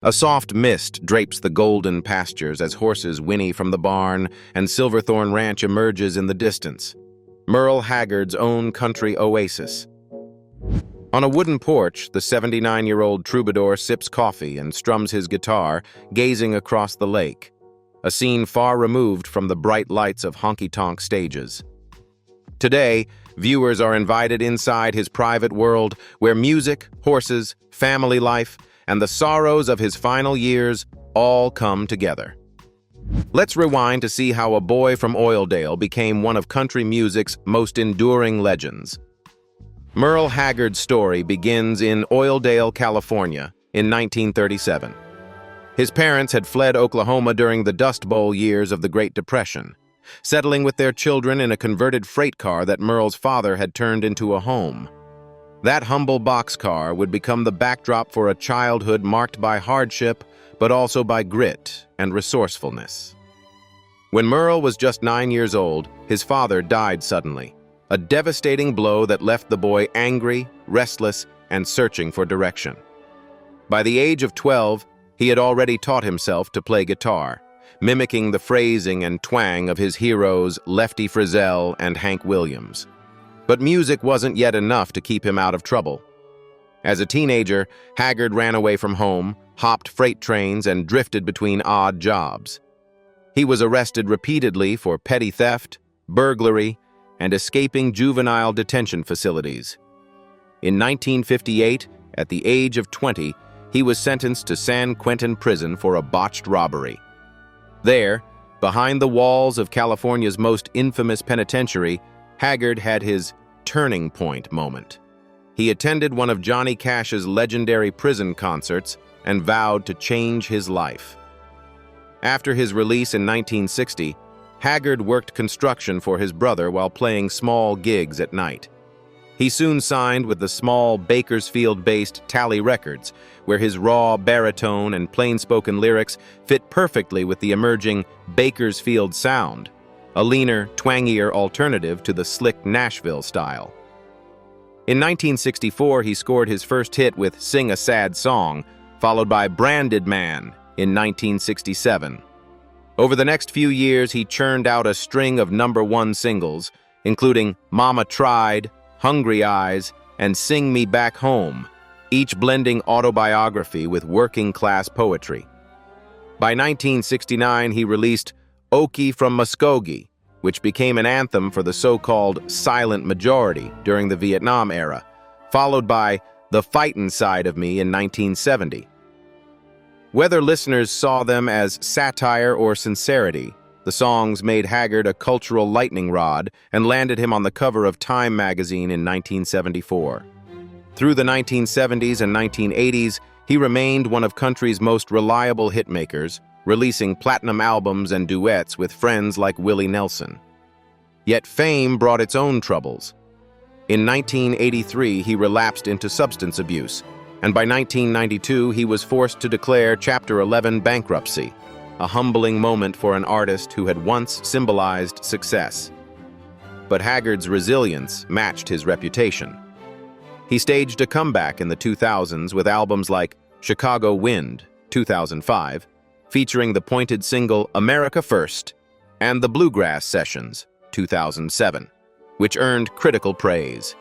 A soft mist drapes the golden pastures as horses whinny from the barn and Silverthorn Ranch emerges in the distance. Merle Haggard's own country oasis. On a wooden porch, the 79-year-old troubadour sips coffee and strums his guitar, gazing across the lake, a scene far removed from the bright lights of honky-tonk stages. Today, viewers are invited inside his private world where music, horses, family life, and the sorrows of his final years all come together. Let's rewind to see how a boy from Oildale became one of country music's most enduring legends. Merle Haggard's story begins in Oildale, California, in 1937. His parents had fled Oklahoma during the Dust Bowl years of the Great Depression, settling with their children in a converted freight car that Merle's father had turned into a home. That humble boxcar would become the backdrop for a childhood marked by hardship, but also by grit and resourcefulness. When Merle was just 9 years old, his father died suddenly, a devastating blow that left the boy angry, restless, and searching for direction. By the age of 12, he had already taught himself to play guitar, mimicking the phrasing and twang of his heroes Lefty Frizzell and Hank Williams. But music wasn't yet enough to keep him out of trouble. As a teenager, Haggard ran away from home, hopped freight trains, and drifted between odd jobs. He was arrested repeatedly for petty theft, burglary, and escaping juvenile detention facilities. In 1958, at the age of 20, he was sentenced to San Quentin prison for a botched robbery. There, behind the walls of California's most infamous penitentiary, Haggard had his turning point moment. He attended one of Johnny Cash's legendary prison concerts and vowed to change his life. After his release in 1960, Haggard worked construction for his brother while playing small gigs at night. He soon signed with the small Bakersfield-based Tally Records, where his raw baritone and plain-spoken lyrics fit perfectly with the emerging Bakersfield sound, a leaner, twangier alternative to the slick Nashville style. In 1964, he scored his first hit with Sing a Sad Song, followed by Branded Man in 1967. Over the next few years, he churned out a string of #1 singles, including Mama Tried, Hungry Eyes, and Sing Me Back Home, each blending autobiography with working-class poetry. By 1969, he released Okie from Muskogee, which became an anthem for the so-called silent majority during the Vietnam era, followed by The Fightin' Side of Me in 1970. Whether listeners saw them as satire or sincerity, the songs made Haggard a cultural lightning rod and landed him on the cover of Time magazine in 1974. Through the 1970s and 1980s, he remained one of country's most reliable hitmakers, releasing platinum albums and duets with friends like Willie Nelson. Yet fame brought its own troubles. In 1983, he relapsed into substance abuse, and by 1992, he was forced to declare Chapter 11 bankruptcy, a humbling moment for an artist who had once symbolized success. But Haggard's resilience matched his reputation. He staged a comeback in the 2000s with albums like Chicago Wind, 2005, featuring the pointed single America First, and The Bluegrass Sessions, 2007, which earned critical praise.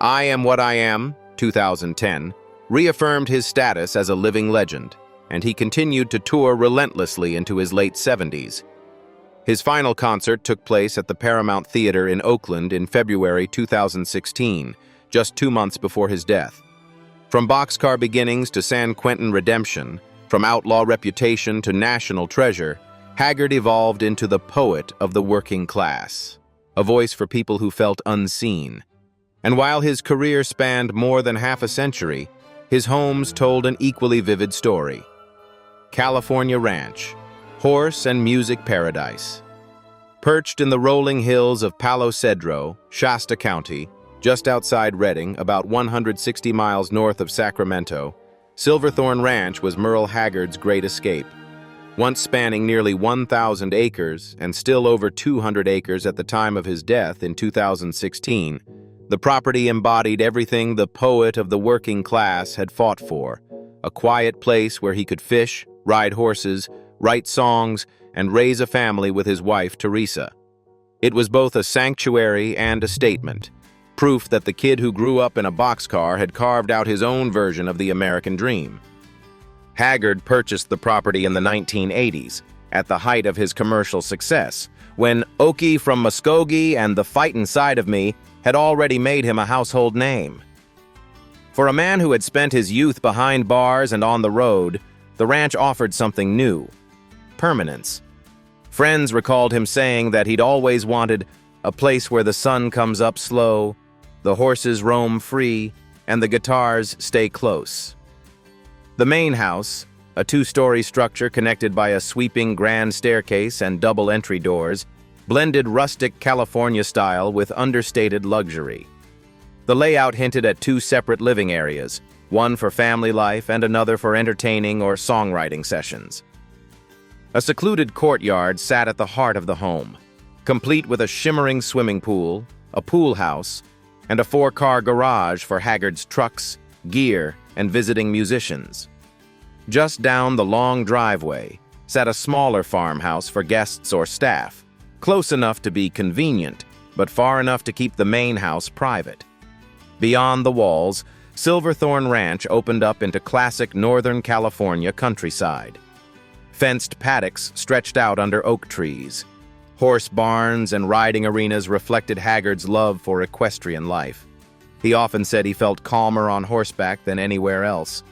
I Am What I Am, 2010, reaffirmed his status as a living legend, and he continued to tour relentlessly into his late 70s. His final concert took place at the Paramount Theater in Oakland in February 2016, just 2 months before his death. From boxcar beginnings to San Quentin redemption, from outlaw reputation to national treasure, Haggard evolved into the poet of the working class, a voice for people who felt unseen. And while his career spanned more than half a century, his homes told an equally vivid story. California Ranch, horse and music paradise. Perched in the rolling hills of Palo Cedro, Shasta County, just outside Redding, about 160 miles north of Sacramento, Silverthorn Ranch was Merle Haggard's great escape. Once spanning nearly 1,000 acres and still over 200 acres at the time of his death in 2016, the property embodied everything the poet of the working class had fought for: a quiet place where he could fish, ride horses, write songs, and raise a family with his wife, Teresa. It was both a sanctuary and a statement, proof that the kid who grew up in a boxcar had carved out his own version of the American dream. Haggard purchased the property in the 1980s, at the height of his commercial success, when Okie from Muskogee and The Fightin' Side of Me had already made him a household name. For a man who had spent his youth behind bars and on the road, the ranch offered something new: permanence. Friends recalled him saying that he'd always wanted a place where the sun comes up slow, the horses roam free, and the guitars stay close. The main house, a two-story structure connected by a sweeping grand staircase and double entry doors, blended rustic California style with understated luxury. The layout hinted at two separate living areas, one for family life and another for entertaining or songwriting sessions. A secluded courtyard sat at the heart of the home, complete with a shimmering swimming pool, a pool house, and a four-car garage for Haggard's trucks, gear, and visiting musicians. Just down the long driveway sat a smaller farmhouse for guests or staff, close enough to be convenient, but far enough to keep the main house private. Beyond the walls, Silverthorn Ranch opened up into classic Northern California countryside. Fenced paddocks stretched out under oak trees. Horse barns and riding arenas reflected Haggard's love for equestrian life. He often said he felt calmer on horseback than anywhere else.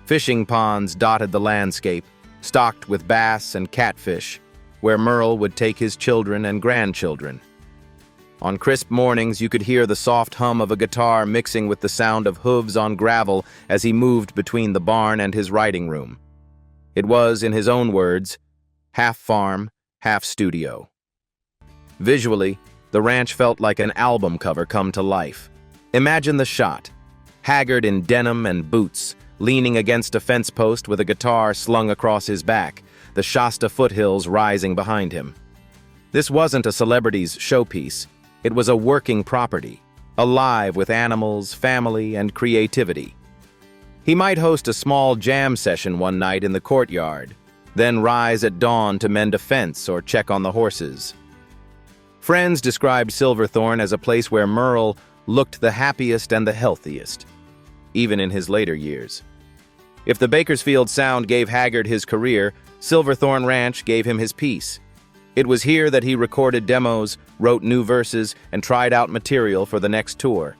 Fishing ponds dotted the landscape, stocked with bass and catfish, where Merle would take his children and grandchildren. On crisp mornings, you could hear the soft hum of a guitar mixing with the sound of hooves on gravel as he moved between the barn and his writing room. It was, in his own words, half farm, half studio. Visually, the ranch felt like an album cover come to life. Imagine the shot: Haggard in denim and boots, leaning against a fence post with a guitar slung across his back, the Shasta foothills rising behind him. This wasn't a celebrity's showpiece. It was a working property, alive with animals, family, and creativity. He might host a small jam session one night in the courtyard, then rise at dawn to mend a fence or check on the horses. Friends described Silverthorn as a place where Merle looked the happiest and the healthiest, even in his later years. If the Bakersfield Sound gave Haggard his career, Silverthorn Ranch gave him his peace. It was here that he recorded demos, wrote new verses, and tried out material for the next tour.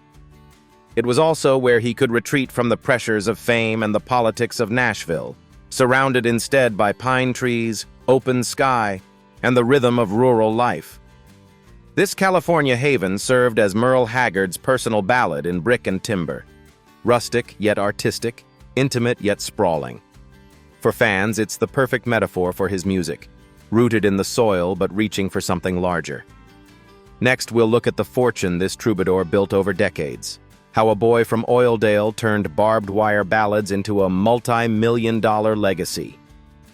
It was also where he could retreat from the pressures of fame and the politics of Nashville, surrounded instead by pine trees, open sky, and the rhythm of rural life. This California haven served as Merle Haggard's personal ballad in brick and timber, rustic yet artistic, intimate yet sprawling. For fans, it's the perfect metaphor for his music, rooted in the soil but reaching for something larger. Next, we'll look at the fortune this troubadour built over decades, how a boy from Oildale turned barbed wire ballads into a multi-million-dollar legacy,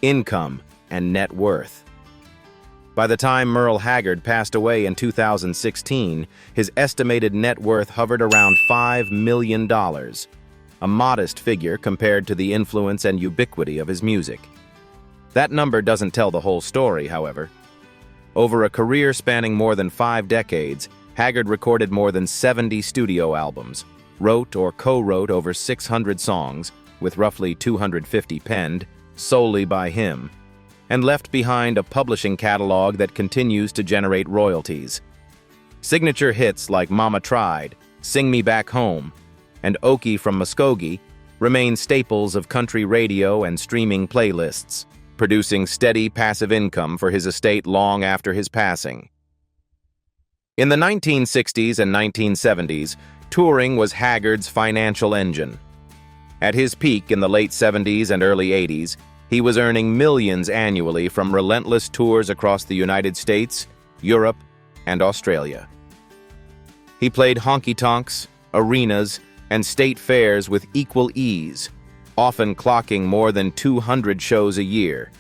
income, and net worth. By the time Merle Haggard passed away in 2016, his estimated net worth hovered around $5 million, a modest figure compared to the influence and ubiquity of his music. That number doesn't tell the whole story, however. Over a career spanning more than 5 decades, Haggard recorded more than 70 studio albums, wrote or co-wrote over 600 songs, with roughly 250 penned, solely by him, and left behind a publishing catalog that continues to generate royalties. Signature hits like Mama Tried, Sing Me Back Home, and Okie from Muskogee remain staples of country radio and streaming playlists, producing steady passive income for his estate long after his passing. In the 1960s and 1970s, touring was Haggard's financial engine. At his peak in the late 70s and early 80s, he was earning millions annually from relentless tours across the United States, Europe, and Australia. He played honky-tonks, arenas, and state fairs with equal ease, often clocking more than 200 shows a year.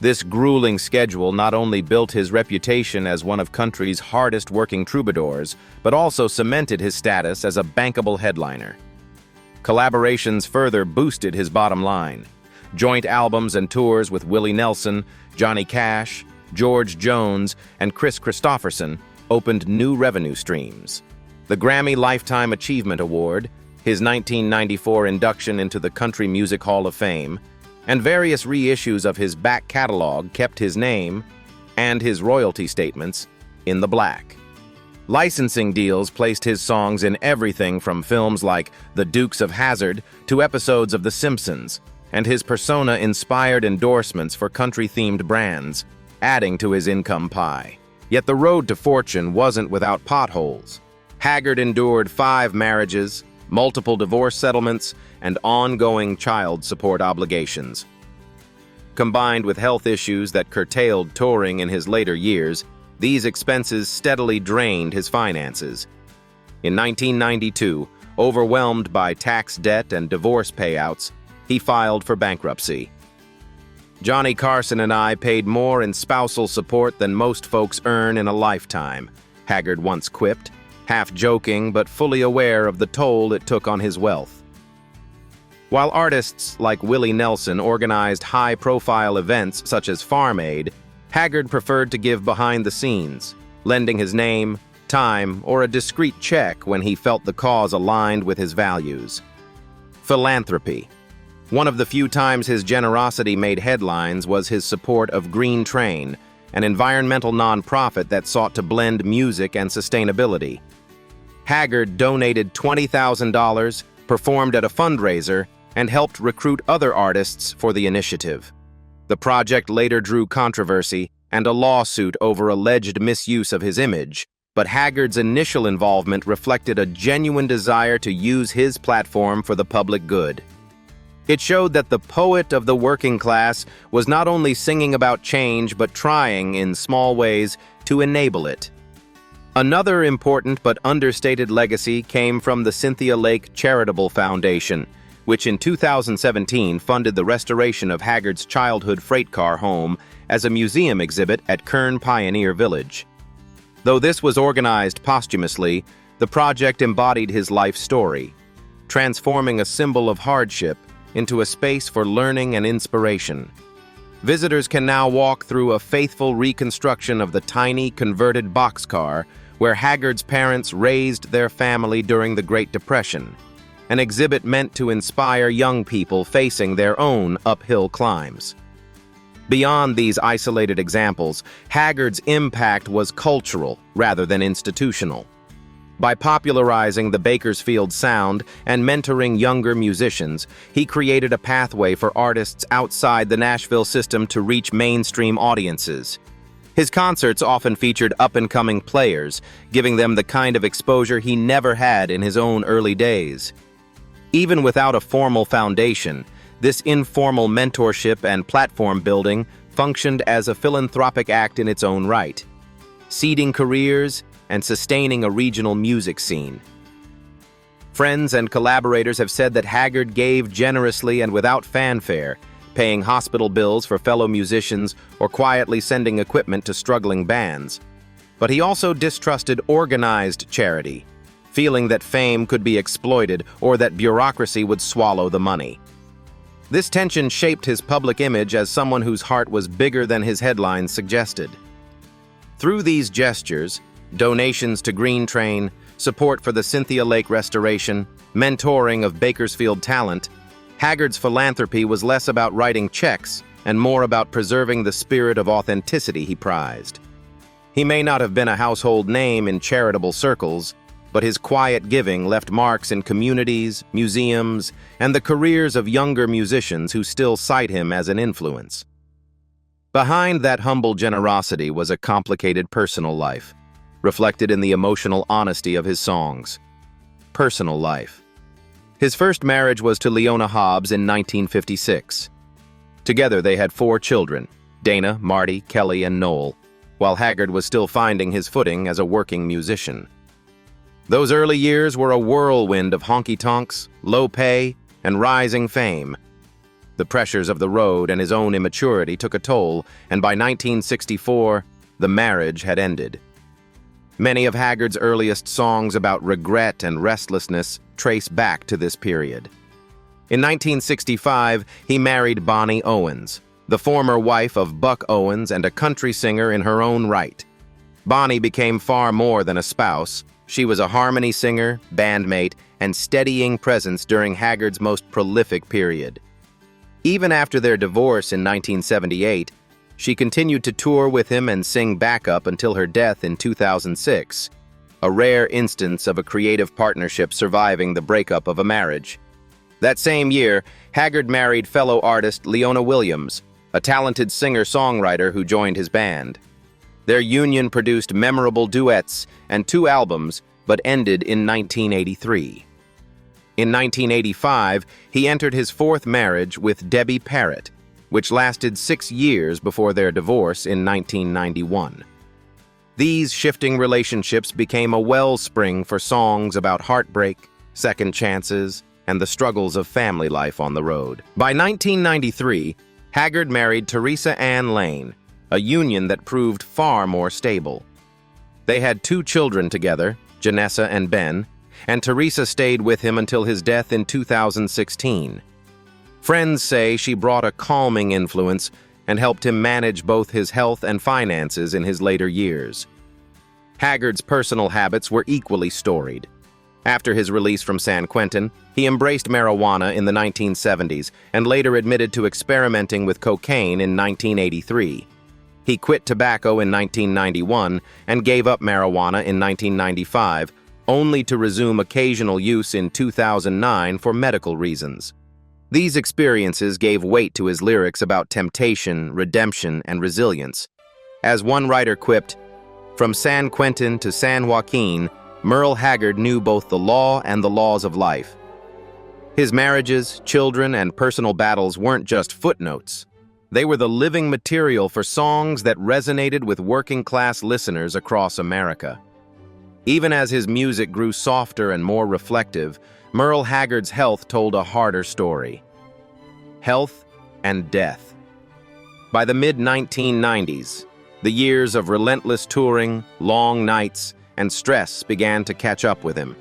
This grueling schedule not only built his reputation as one of country's hardest-working troubadours, but also cemented his status as a bankable headliner. Collaborations further boosted his bottom line. Joint albums and tours with Willie Nelson, Johnny Cash, George Jones, and Chris Christopherson opened new revenue streams. The Grammy Lifetime Achievement Award, his 1994 induction into the Country Music Hall of Fame, and various reissues of his back catalog kept his name and his royalty statements in the black. Licensing deals placed his songs in everything from films like The Dukes of Hazzard to episodes of The Simpsons, and his persona inspired endorsements for country-themed brands, adding to his income pie. Yet the road to fortune wasn't without potholes. Haggard endured 5 marriages, multiple divorce settlements, and ongoing child support obligations. Combined with health issues that curtailed touring in his later years, these expenses steadily drained his finances. In 1992, overwhelmed by tax debt and divorce payouts, he filed for bankruptcy. "Johnny Carson and I paid more in spousal support than most folks earn in a lifetime," Haggard once quipped, half joking but fully aware of the toll it took on his wealth. While artists like Willie Nelson organized high-profile events such as Farm Aid, Haggard preferred to give behind the scenes, lending his name, time, or a discreet check when he felt the cause aligned with his values. Philanthropy. One of the few times his generosity made headlines was his support of Green Train, an environmental nonprofit that sought to blend music and sustainability. Haggard donated $20,000, performed at a fundraiser, and helped recruit other artists for the initiative. The project later drew controversy and a lawsuit over alleged misuse of his image, but Haggard's initial involvement reflected a genuine desire to use his platform for the public good. It showed that the poet of the working class was not only singing about change but trying, in small ways, to enable it. Another important but understated legacy came from the Cynthia Lake Charitable Foundation, which in 2017 funded the restoration of Haggard's childhood freight car home as a museum exhibit at Kern Pioneer Village. Though this was organized posthumously, the project embodied his life story, transforming a symbol of hardship into a space for learning and inspiration. Visitors can now walk through a faithful reconstruction of the tiny, converted boxcar where Haggard's parents raised their family during the Great Depression, an exhibit meant to inspire young people facing their own uphill climbs. Beyond these isolated examples, Haggard's impact was cultural rather than institutional. By popularizing the Bakersfield sound and mentoring younger musicians, he created a pathway for artists outside the Nashville system to reach mainstream audiences. His concerts often featured up-and-coming players, giving them the kind of exposure he never had in his own early days. Even without a formal foundation, this informal mentorship and platform building functioned as a philanthropic act in its own right, seeding careers and sustaining a regional music scene. Friends and collaborators have said that Haggard gave generously and without fanfare, paying hospital bills for fellow musicians or quietly sending equipment to struggling bands. But he also distrusted organized charity, feeling that fame could be exploited or that bureaucracy would swallow the money. This tension shaped his public image as someone whose heart was bigger than his headlines suggested. Through these gestures, donations to Green Train, support for the Cynthia Lake restoration, mentoring of Bakersfield talent, Haggard's philanthropy was less about writing checks and more about preserving the spirit of authenticity he prized. He may not have been a household name in charitable circles, but his quiet giving left marks in communities, museums, and the careers of younger musicians who still cite him as an influence. Behind that humble generosity was a complicated personal life, reflected in the emotional honesty of his songs. Personal life. His first marriage was to Leona Hobbs in 1956. Together they had 4 children, Dana, Marty, Kelly, and Noel, while Haggard was still finding his footing as a working musician. Those early years were a whirlwind of honky-tonks, low pay, and rising fame. The pressures of the road and his own immaturity took a toll, and by 1964, the marriage had ended. Many of Haggard's earliest songs about regret and restlessness trace back to this period. In 1965, he married Bonnie Owens, the former wife of Buck Owens and a country singer in her own right. Bonnie became far more than a spouse. She was a harmony singer, bandmate, and steadying presence during Haggard's most prolific period. Even after their divorce in 1978, she continued to tour with him and sing backup until her death in 2006, a rare instance of a creative partnership surviving the breakup of a marriage. That same year, Haggard married fellow artist Leona Williams, a talented singer-songwriter who joined his band. Their union produced memorable duets and 2 albums, but ended in 1983. In 1985, he entered his 4th marriage with Debbie Parrott, which lasted 6 years before their divorce in 1991. These shifting relationships became a wellspring for songs about heartbreak, second chances, and the struggles of family life on the road. By 1993, Haggard married Teresa Ann Lane, a union that proved far more stable. They had 2 children together, Janessa and Ben, and Teresa stayed with him until his death in 2016. Friends say she brought a calming influence and helped him manage both his health and finances in his later years. Haggard's personal habits were equally storied. After his release from San Quentin, he embraced marijuana in the 1970s and later admitted to experimenting with cocaine in 1983. He quit tobacco in 1991 and gave up marijuana in 1995, only to resume occasional use in 2009 for medical reasons. These experiences gave weight to his lyrics about temptation, redemption, and resilience. As one writer quipped, "From San Quentin to San Joaquin, Merle Haggard knew both the law and the laws of life." His marriages, children, and personal battles weren't just footnotes. They were the living material for songs that resonated with working-class listeners across America. Even as his music grew softer and more reflective, Merle Haggard's health told a harder story. Health and death. By the mid-1990s, the years of relentless touring, long nights, and stress began to catch up with him.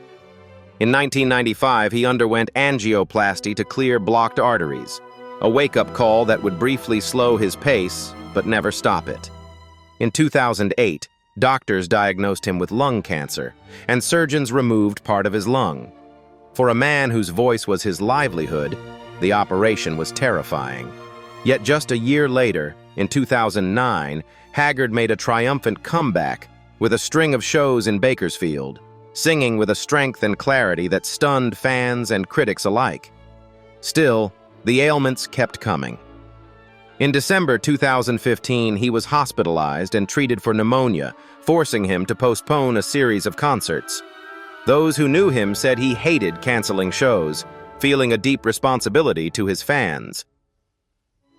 In 1995, he underwent angioplasty to clear blocked arteries, a wake-up call that would briefly slow his pace, but never stop it. In 2008, doctors diagnosed him with lung cancer, and surgeons removed part of his lung. For a man whose voice was his livelihood, the operation was terrifying. Yet just a year later, in 2009, Haggard made a triumphant comeback with a string of shows in Bakersfield, singing with a strength and clarity that stunned fans and critics alike. Still, the ailments kept coming. In December 2015, he was hospitalized and treated for pneumonia, forcing him to postpone a series of concerts. Those who knew him said he hated canceling shows, feeling a deep responsibility to his fans.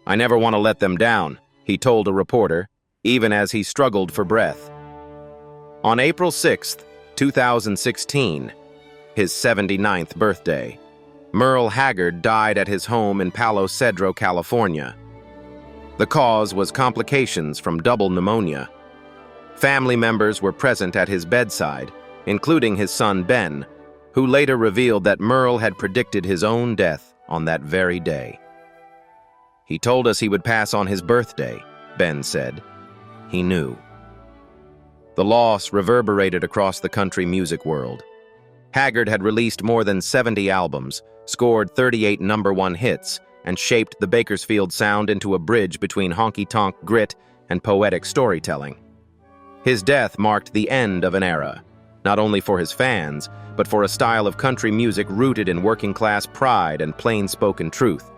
"I never want to let them down," he told a reporter, even as he struggled for breath. On April 6, 2016, his 79th birthday, Merle Haggard died at his home in Palo Cedro, California. The cause was complications from double pneumonia. Family members were present at his bedside, including his son Ben, who later revealed that Merle had predicted his own death on that very day. "He told us he would pass on his birthday," Ben said. He knew. The loss reverberated across the country music world. Haggard had released more than 70 albums, scored 38 #1 hits, and shaped the Bakersfield sound into a bridge between honky-tonk grit and poetic storytelling. His death marked the end of an era, not only for his fans, but for a style of country music rooted in working-class pride and plain-spoken truth.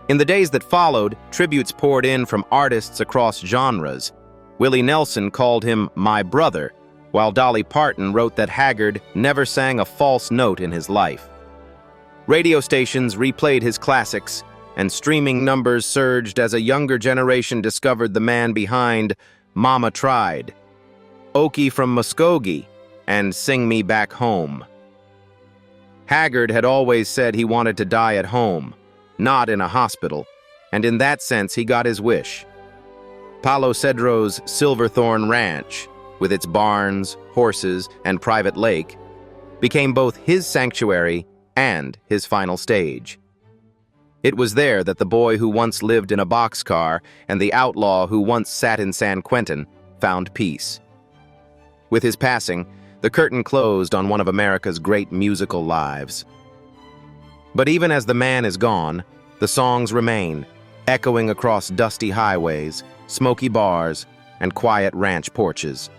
In the days that followed, tributes poured in from artists across genres. Willie Nelson called him "my brother," while Dolly Parton wrote that Haggard never sang a false note in his life. Radio stations replayed his classics, and streaming numbers surged as a younger generation discovered the man behind "Mama Tried," "Okie from Muskogee," and "Sing Me Back Home." Haggard had always said he wanted to die at home, not in a hospital, and in that sense he got his wish. Palo Cedro's Silverthorn Ranch, with its barns, horses, and private lake, became both his sanctuary and his final stage. It was there that the boy who once lived in a boxcar and the outlaw who once sat in San Quentin found peace. With his passing, the curtain closed on one of America's great musical lives. But even as the man is gone, the songs remain, echoing across dusty highways, smoky bars, and quiet ranch porches.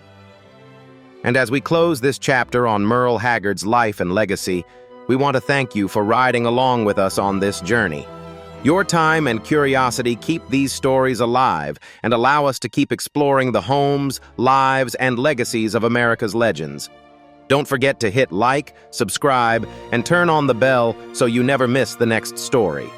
And as we close this chapter on Merle Haggard's life and legacy, we want to thank you for riding along with us on this journey. Your time and curiosity keep these stories alive and allow us to keep exploring the homes, lives, and legacies of America's legends. Don't forget to hit like, subscribe, and turn on the bell so you never miss the next story.